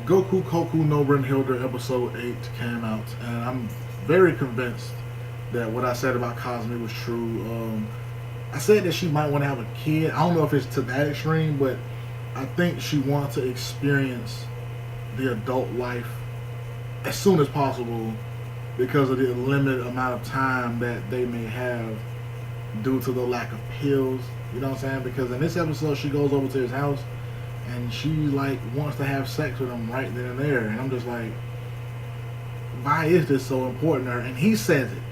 Goku Koku no Hilder episode 8 came out, and I'm very convinced that what I said about Cosme was true. I said that she might want to have a kid. I don't know if it's to that extreme, but I think she wants to experience the adult life as soon as possible because of the limited amount of time that they may have due to the lack of pills. You know what I'm saying? Because in this episode, she goes over to his house and she like wants to have sex with him right then and there, and I'm just like, why is this so important to her? And he says it,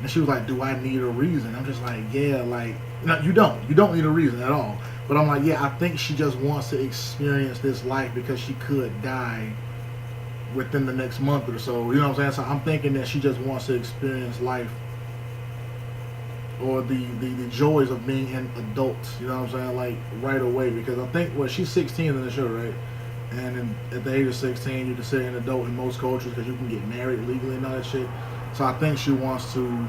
and she was like, do I need a reason? I'm just like, yeah, like, no, you don't need a reason at all. But I'm like, yeah, I think she just wants to experience this life because she could die within the next month or so. You know what I'm saying? So I'm thinking that she just wants to experience life or the joys of being an adult. You know what I'm saying? Like right away, because I think she's 16 in the show, right? And at the age of 16, you're considered an adult in most cultures because you can get married legally and all that shit. So I think she wants to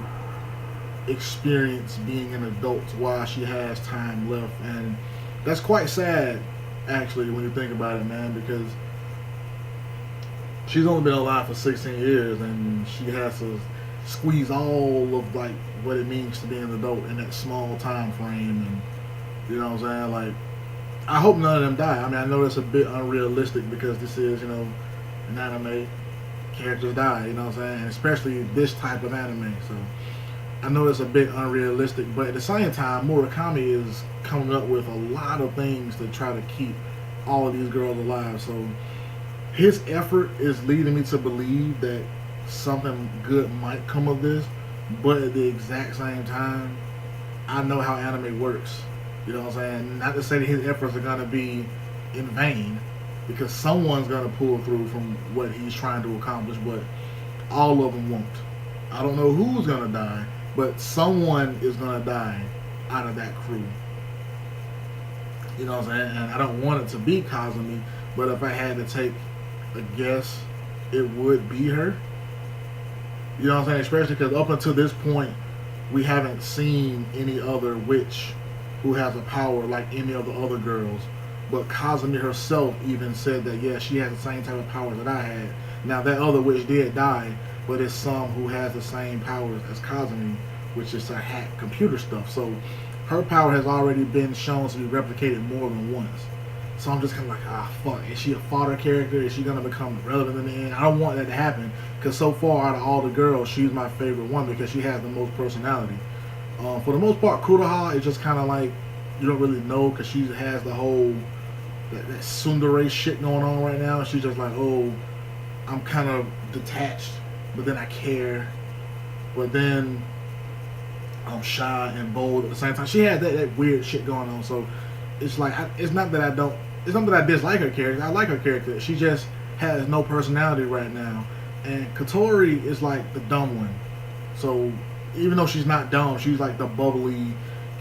experience being an adult while she has time left, and that's quite sad, actually, when you think about it, man, because she's only been alive for 16 years, and she has to squeeze all of like what it means to be an adult in that small time frame, and you know what I'm saying? Like, I hope none of them die. I mean, I know that's a bit unrealistic because this is, you know, an anime. Characters die, you know what I'm saying? And especially this type of anime, so I know it's a bit unrealistic, but at the same time, Murakami is coming up with a lot of things to try to keep all of these girls alive. So his effort is leading me to believe that something good might come of this, but at the exact same time, I know how anime works. You know what I'm saying? Not to say that his efforts are going to be in vain, because someone's going to pull through from what he's trying to accomplish, but all of them won't. I don't know who's going to die, but someone is going to die out of that crew. You know what I'm saying? And I don't want it to be Kazumi, but if I had to take a guess, it would be her. You know what I'm saying? Especially because up until this point, we haven't seen any other witch who has a power like any of the other girls. But Kazumi herself even said that, yeah, she has the same type of powers that I had. Now, that other witch did die, but it's some who has the same powers as Kazumi, which is to hack computer stuff. So her power has already been shown to be replicated more than once. So I'm just kind of like, fuck. Is she a fodder character? Is she going to become relevant in the end? I don't want that to happen, because so far out of all the girls, she's my favorite one because she has the most personality. For the most part, Kuroha is just kind of like, you don't really know, because she has the whole that tsundere shit going on right now. She's just like, oh, I'm kind of detached, but then I care, but then I'm shy and bold at the same time. She has that weird shit going on. So it's like, it's not that I dislike her character. I like her character. She just has no personality right now. And Katori is like the dumb one. So even though she's not dumb, she's like the bubbly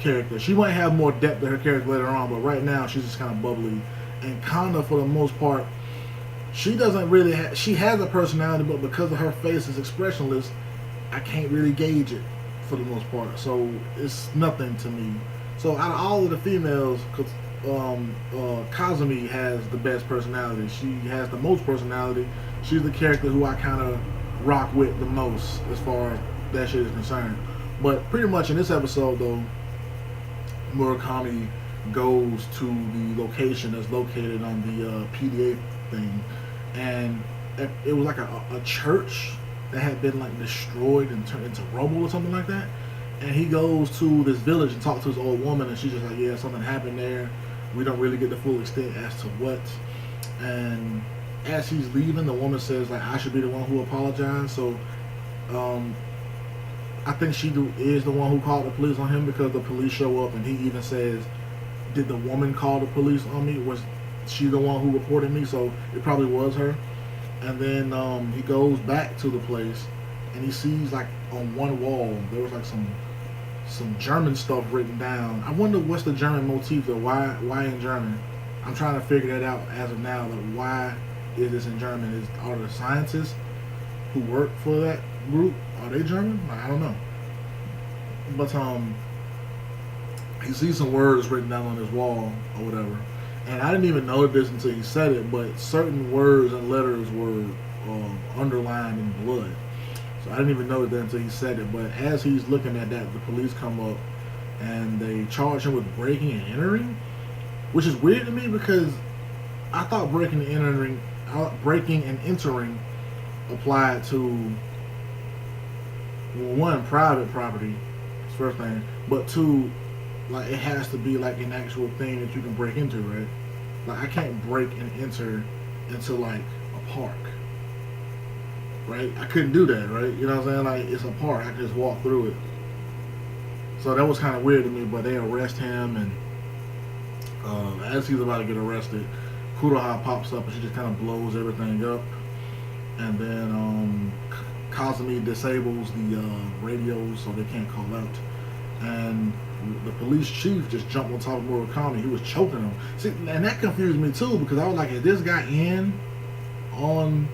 character. She might have more depth to her character later on, but right now she's just kind of bubbly. And Kanda, for the most part, she doesn't really have, she has a personality, but because of her face is expressionless, I can't really gauge it for the most part. So it's nothing to me. So out of all of the females, Kazumi has the best personality. She has the most personality. She's the character who I kind of rock with the most as far as that shit is concerned. But pretty much in this episode, though, Murakami goes to the location that's located on the PDA thing, and it was like a church that had been like destroyed and turned into rubble or something like that. And he goes to this village and talks to this old woman, and she's just like, yeah, something happened there. We don't really get the full extent as to what. And as he's leaving, the woman says like, I should be the one who apologized. So I think she is the one who called the police on him, because the police show up and he even says, did the woman call the police on me? Was she the one who reported me? So it probably was her. And then he goes back to the place and he sees like on one wall there was like some German stuff written down. I wonder what's the German motif, or why in German? I'm trying to figure that out as of now. Like, why is this in German? Are the scientists who work for that group, are they German? I don't know. But he sees some words written down on his wall or whatever, And I didn't even know this until he said it, but certain words and letters were underlined in blood. So I didn't even know that until he said it. But as he's looking at that, the police come up and they charge him with breaking and entering, which is weird to me because I thought breaking and entering applied to, well, one, private property, first thing, but two, like it has to be like an actual thing that you can break into, right? Like I can't break and enter into like a park, right? I couldn't do that, right? You know what I'm saying? Like it's a park, I can just walk through it. So that was kind of weird to me. But they arrest him, and as he's about to get arrested, Kuroha pops up and she just kind of blows everything up, and then Kazumi disables the radios so they can't call out, and the police chief just jumped on top of Murakami. He was choking him. See, and that confused me too because I was like, is this guy in on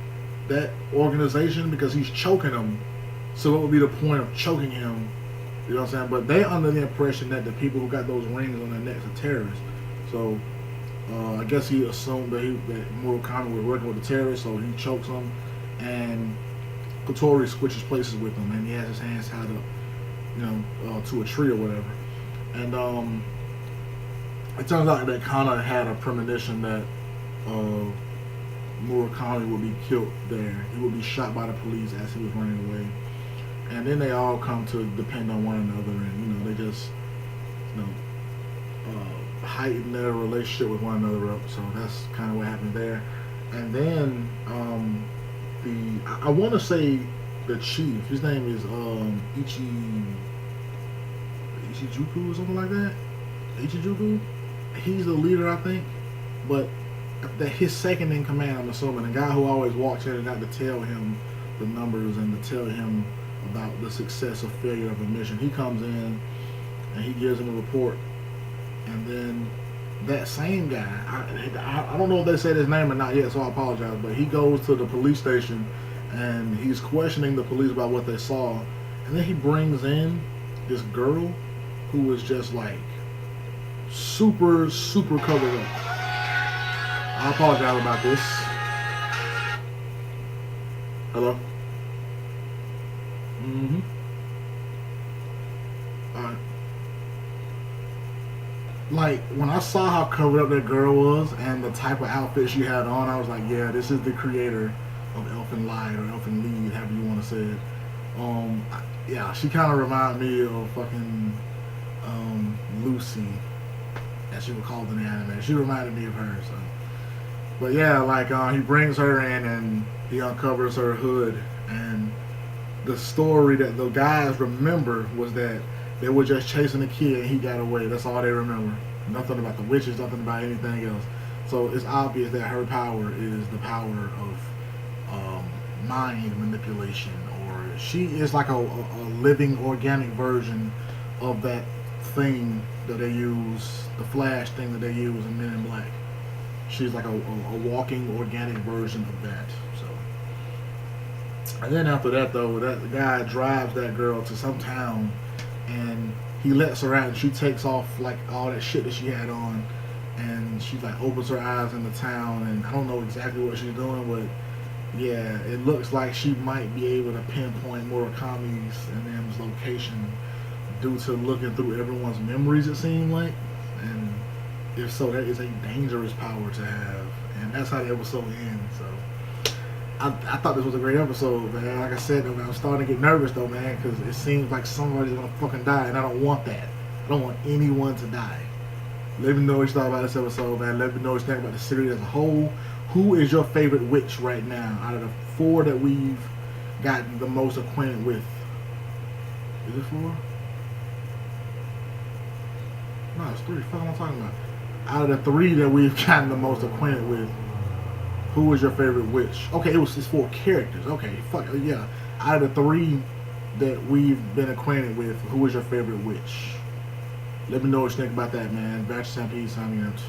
that organization? Because he's choking him. So what would be the point of choking him? You know what I'm saying? But they under the impression that the people who got those rings on their necks are terrorists. So I guess he assumed that Murakami was working with the terrorists, so he chokes him, and Kotori switches places with him, and he has his hands tied up, you know, to a tree or whatever. And it turns out that Kana had a premonition that Murakami would be killed there. He would be shot by the police as he was running away. And then they all come to depend on one another, and you know they just, you know, heighten their relationship with one another up. So that's kind of what happened there. And then I want to say the chief, his name is Ichijuku or something like that. Ichijuku, he's the leader, I think. But his second in command, I'm assuming, the guy who always walks in and out to tell him the numbers and to tell him about the success or failure of a mission. He comes in and he gives him a report, and then that same guy, I don't know if they said his name or not yet, so I apologize, but he goes to the police station and he's questioning the police about what they saw, and then he brings in this girl who was just like super covered up. I apologize about this. Hello? Alright. Like, when I saw how covered up that girl was and the type of outfit she had on, I was like, yeah, this is the creator of Elfen Lied or Elfen Lied, however you want to say it. Yeah, she kind of reminded me of fucking Lucy, as she was called in the anime. She reminded me of her, so. But yeah, like, he brings her in and he uncovers her hood, and the story that the guys remember was that they were just chasing a kid and he got away. That's all they remember. Nothing about the witches, nothing about anything else. So it's obvious that her power is the power of mind manipulation, or she is like a living organic version of that thing that they use, the Flash thing that they use in Men in Black. She's like a walking organic version of that. So, and then after that though, that guy drives that girl to some town, and he lets her out, and she takes off like all that shit that she had on, and she like opens her eyes in the town, and I don't know exactly what she's doing, but yeah, it looks like she might be able to pinpoint Murakami's and them's location due to looking through everyone's memories, it seemed like. And if so, that is a dangerous power to have, and that's how the episode ends. So I thought this was a great episode, man. Like I said, though, man, I'm starting to get nervous though, man, because it seems like somebody's gonna fucking die, and I don't want that. I don't want anyone to die. Let me know what you thought about this episode, man. Let me know what you think about the series as a whole. Who is your favorite witch right now out of the 4 that we've gotten the most acquainted with? Is it 4? No, it's 3. Fuck, what am I talking about? Out of the 3 that we've gotten the most acquainted with, who was your favorite witch? Okay, it's 4 characters. Okay, fuck yeah. Out of the 3 that we've been acquainted with, who was your favorite witch? Let me know what you think about that, man. Batch Stampede signing out.